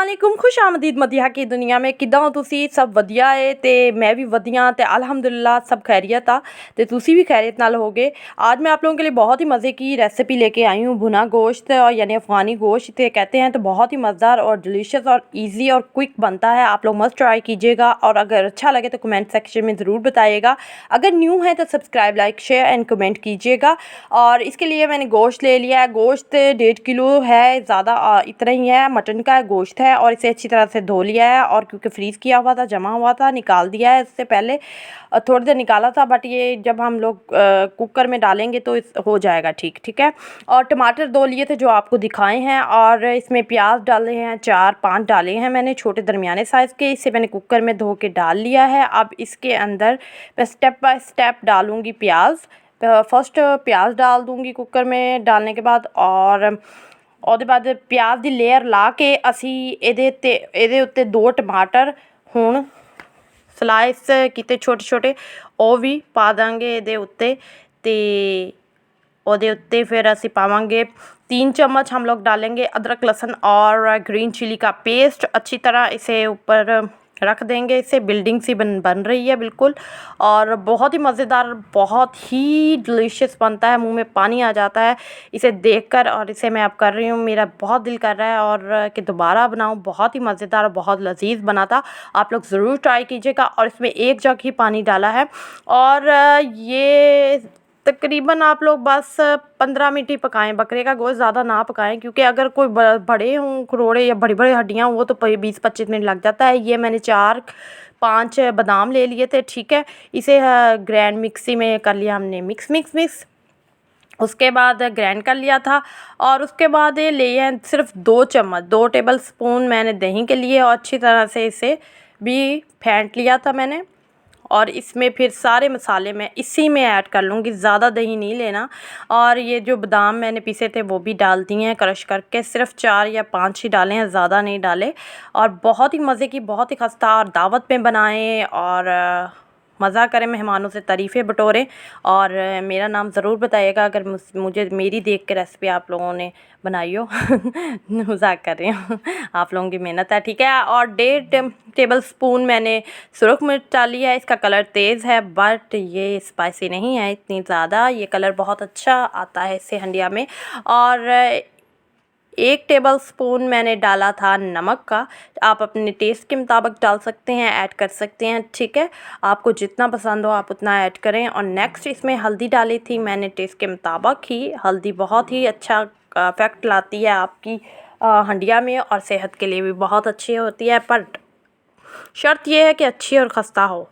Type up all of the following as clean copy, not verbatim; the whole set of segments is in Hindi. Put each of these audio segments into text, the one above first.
अस्सलामुअलैकुम खुशामदीद मदिहा की दुनिया में किदा हो तुसी सब वधिया है ते मैं भी वधिया ते अल्हम्दुलिल्लाह सब खैरियत आ ते तुसी भी खैरियत नाल होगे। आज मैं आप लोगों के लिए बहुत ही मज़े की रेसिपी लेके आई हूँ भुना गोश्त और यानी अफ़गानी गोश्त इसे कहते हैं। तो बहुत ही मज़ेदार और डिलीशियस और ईजी और क्विक बनता है। आप लोग मस्ट ट्राई कीजिएगा और अगर अच्छा लगे तो कमेंट सेक्शन में ज़रूर बताइएगा। अगर न्यू है तो subscribe like share and comment कीजिएगा। और इसके लिए मैंने गोश्त ले लिया है। गोश्त 1.5 किलो है, ज़्यादा इतना ही है। मटन का गोश्त है और इसे अच्छी तरह से धो लिया है और क्योंकि फ्रीज़ किया हुआ था, जमा हुआ था, निकाल दिया है। इससे पहले थोड़ी देर निकाला था, बट ये जब हम लोग कुकर में डालेंगे तो हो जाएगा ठीक है। और टमाटर 2 लिए थे जो आपको दिखाए हैं और इसमें प्याज डाले हैं 4-5 डाले हैं मैंने, छोटे दरमियाने साइज़ के। इसे मैंने कुकर में धो के डाल लिया है। अब इसके अंदर मैं स्टेप बाय स्टेप डालूँगी प्याज। फर्स्ट प्याज डाल दूँगी कुकर में डालने के बाद, और ਉਹਦੇ ਬਾਅਦ ਪਿਆਜ਼ ਦੀ ਲੇਅਰ ਲਾ ਕੇ ਅਸੀਂ ਇਹਦੇ ਉੱਤੇ 2 ਟਮਾਟਰ ਹੁਣ ਸਲਾਈਸ ਕੀਤੇ ਛੋਟੇ ਉਹ ਵੀ ਪਾ ਦਾਂਗੇ ਇਹਦੇ ਉੱਤੇ। ਤੇ ਉਹਦੇ ਉੱਤੇ ਫਿਰ ਅਸੀਂ पावांगे 3 चम्मच हम लोग डालेंगे अदरक लहसुन और ग्रीन चिली का पेस्ट। अच्छी तरह इसे ऊपर रख देंगे। इससे बिल्डिंग सी बन रही है बिल्कुल, और बहुत ही मज़ेदार, बहुत ही डिलीशियस बनता है। मुंह में पानी आ जाता है इसे देखकर। और इसे मैं अब कर रही हूँ, मेरा बहुत दिल कर रहा है और कि दोबारा बनाऊँ। बहुत ही मज़ेदार और बहुत लजीज बना था। आप लोग ज़रूर ट्राई कीजिएगा। और इसमें 1 जग ही पानी डाला है और ये तकरीबन आप लोग बस 15 मिनट ही पकाएं। बकरे का गोश्त ज़्यादा ना पकाएं, क्योंकि अगर कोई बड़े हों खरोड़े या बड़ी बड़ी हड्डियाँ हों वो तो 20-25 मिनट लग जाता है। ये मैंने 4-5 बादाम ले लिए थे, ठीक है। इसे ग्रैंड मिक्सी में कर लिया हमने, मिक्स उसके बाद ग्राइंड कर लिया था। और उसके बाद ये लिए हैं सिर्फ 2 चम्मच, 2 टेबल स्पून मैंने दही के लिए, और अच्छी तरह से इसे भी फेंट लिया था मैंने। और इसमें फिर सारे मसाले मैं इसी में ऐड कर लूँगी, ज़्यादा दही नहीं लेना। और ये जो बादाम मैंने पीसे थे वो भी डाल दिए हैं क्रश करके, सिर्फ 4 या 5 ही डाले हैं, ज़्यादा नहीं डाले। और बहुत ही मज़े की, बहुत ही खस्ता, और दावत में बनाएं और मज़ा करें, मेहमानों से तारीफ़ें बटोरें। और मेरा नाम ज़रूर बताइएगा अगर मुझे मेरी देख के रेसिपी आप लोगों ने बनाई हो। मज़ाक कर रही हूँ, आप लोगों की मेहनत है, ठीक है। और 1.5 टेबल स्पून मैंने सुरख मिर्च डाली है। इसका कलर तेज़ है बट ये स्पाइसी नहीं है इतनी ज़्यादा। ये कलर बहुत अच्छा आता है इससे हंडिया में। और 1 टेबल स्पून मैंने डाला था नमक का। आप अपने टेस्ट के मुताबिक डाल सकते हैं, ऐड कर सकते हैं, ठीक है। आपको जितना पसंद हो आप उतना ऐड करें। और नेक्स्ट इसमें हल्दी डाली थी मैंने टेस्ट के मुताबिक ही। हल्दी बहुत ही अच्छा इफ़ेक्ट लाती है आपकी हंडिया में, और सेहत के लिए भी बहुत अच्छी होती है। पर शर्त यह है कि अच्छी और खस्ता हो,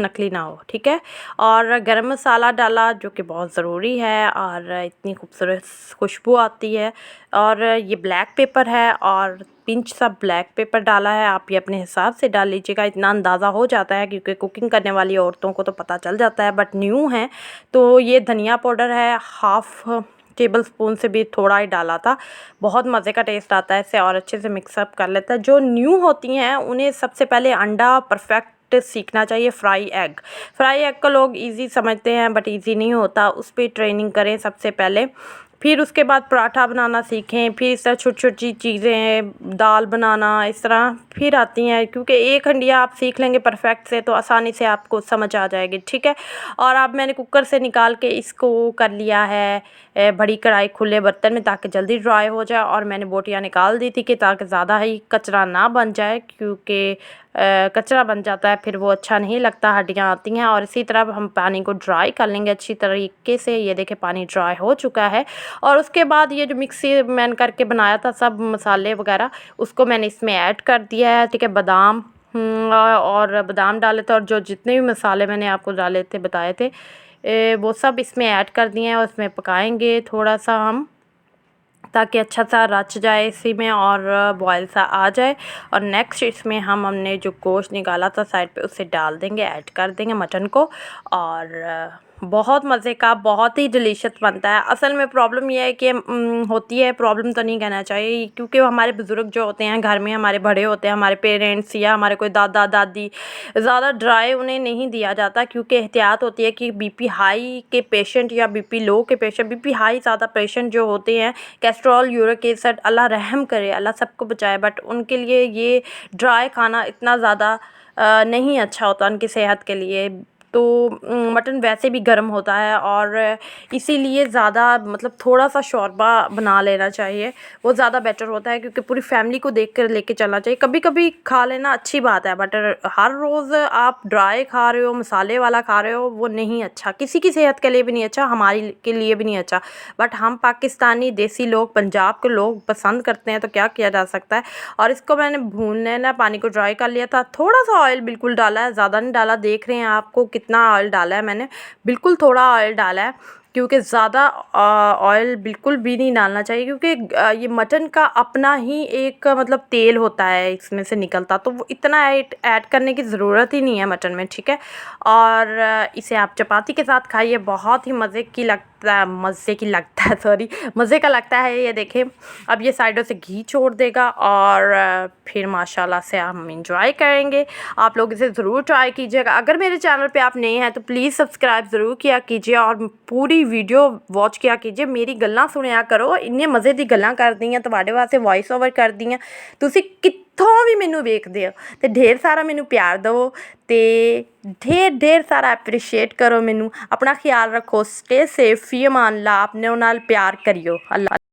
नकली ना हो, ठीक है। और गरम मसाला डाला जो कि बहुत ज़रूरी है, और इतनी खूबसूरत खुशबू आती है। और ये ब्लैक पेपर है और पिंच सा ब्लैक पेपर डाला है। आप ये अपने हिसाब से डाल लीजिएगा, इतना अंदाज़ा हो जाता है क्योंकि कुकिंग करने वाली औरतों को तो पता चल जाता है, बट न्यू है तो ये धनिया पाउडर है, 1/2 टेबल स्पून से भी थोड़ा ही डाला था। बहुत मज़े का टेस्ट आता है इससे, और अच्छे से मिक्सअप कर लेता है। जो न्यू होती हैं उन्हें सबसे पहले अंडा परफेक्ट सीखना चाहिए। फ्राई एग को लोग इजी समझते हैं बट इजी नहीं होता, उस पर ट्रेनिंग करें सबसे पहले। फिर उसके बाद पराठा बनाना सीखें, फिर इस तरह छोटी छोटी चीज़ें, दाल बनाना इस तरह फिर आती हैं, क्योंकि एक हंडिया आप सीख लेंगे परफेक्ट से तो आसानी से आपको समझ आ जाएगी, ठीक है। और अब मैंने कुकर से निकाल के इसको कर लिया है बड़ी कढ़ाई खुले बर्तन में, ताकि जल्दी ड्राई हो जाए। और मैंने बोटियाँ निकाल दी थी कि ताकि ज़्यादा ही कचरा ना बन जाए, क्योंकि कचरा बन जाता है फिर वो अच्छा नहीं लगता, हड्डियाँ आती हैं। और इसी तरह हम पानी को ड्राई कर लेंगे अच्छी तरीके से। ये देखें पानी ड्राई हो चुका है। और उसके बाद ये जो मिक्सी मैंने करके बनाया था सब मसाले वगैरह, उसको मैंने इसमें ऐड कर दिया है, ठीक है। बादाम और बादाम डाले थे, और जो जितने भी मसाले मैंने आपको डाले थे बताए थे वो सब इसमें ऐड कर दिए हैं। और इसमें पकाएंगे थोड़ा सा हम, ताकि अच्छा सा रच जाए इसी में और बॉयल सा आ जाए। और नेक्स्ट इसमें हमने जो गोश्त निकाला था साइड पे उसे डाल देंगे, ऐड कर देंगे मटन को। और बहुत मज़े का, बहुत ही डिलीशियस बनता है। असल में प्रॉब्लम ये है कि होती है, प्रॉब्लम तो नहीं कहना चाहिए, क्योंकि हमारे बुज़ुर्ग जो होते हैं घर में, हमारे बड़े होते हैं, हमारे पेरेंट्स या हमारे कोई दादा दादी, ज़्यादा ड्राई उन्हें नहीं दिया जाता, क्योंकि एहतियात होती है कि बीपी हाई के पेशेंट या बीपी लो के पेशेंट, बीपी हाई ज़्यादा पेशेंट जो होते हैं, कैस्ट्रॉल, यूरिक एसिड, अल्लाह रहम करे, अल्लाह सबको बचाए, बट उनके लिए ये ड्राई खाना इतना ज़्यादा नहीं अच्छा होता उनकी सेहत के लिए। तो मटन वैसे भी गर्म होता है और इसीलिए ज़्यादा मतलब थोड़ा सा शोरबा बना लेना चाहिए, वो ज़्यादा बेटर होता है, क्योंकि पूरी फैमिली को देख कर लेके चलना चाहिए। कभी कभी खा लेना अच्छी बात है, बट हर रोज़ आप ड्राई खा रहे हो, मसाले वाला खा रहे हो, वो नहीं अच्छा, किसी की सेहत के लिए भी नहीं अच्छा, हमारी के लिए भी नहीं अच्छा। बट हम पाकिस्तानी देसी लोग, पंजाब के लोग पसंद करते हैं, तो क्या किया जा सकता है। और इसको मैंने भूनने ना पानी को ड्राई कर लिया था, थोड़ा सा ऑयल बिल्कुल डाला है, ज़्यादा नहीं डाला। देख रहे हैं आपको कितना ऑयल डाला है मैंने, बिल्कुल थोड़ा ऑयल डाला है, क्योंकि ज़्यादा ऑयल बिल्कुल भी नहीं डालना चाहिए, क्योंकि ये मटन का अपना ही एक मतलब तेल होता है इसमें से निकलता, तो वो इतना ऐड करने की ज़रूरत ही नहीं है मटन में, ठीक है। और इसे आप चपाती के साथ खाइए, बहुत ही सॉरी, मज़े का लगता है ये। देखें, अब ये साइडों से घी छोड़ देगा और फिर माशाल्लाह से हम इंजॉय करेंगे। आप लोग इसे ज़रूर ट्राई कीजिएगा। अगर मेरे चैनल पे आप नए हैं तो प्लीज़ सब्सक्राइब ज़रूर किया कीजिए और पूरी वीडियो वॉच किया कीजिए। मेरी गल्लां सुनिया करो, इन्ने मज़े दी गल्लां कर दी ਤੁਹਾਡੇ ਵਾਸਤੇ वॉइस ओवर कर दी। ਤੁਸੀਂ ਕਿੱਥੋਂ ਵੀ ਮੈਨੂੰ ਵੇਖਦੇ ਹੋ ਤੇ ढेर सारा ਮੈਨੂੰ प्यार ਦਿਓ ਤੇ ढेर सारा ਐਪਰੀਸ਼ੀਏਟ करो ਮੈਨੂੰ। अपना ख्याल रखो, स्टे सेफ, फी अमान अल्लाह, अपने नाल प्यार करियो। अल्लाह।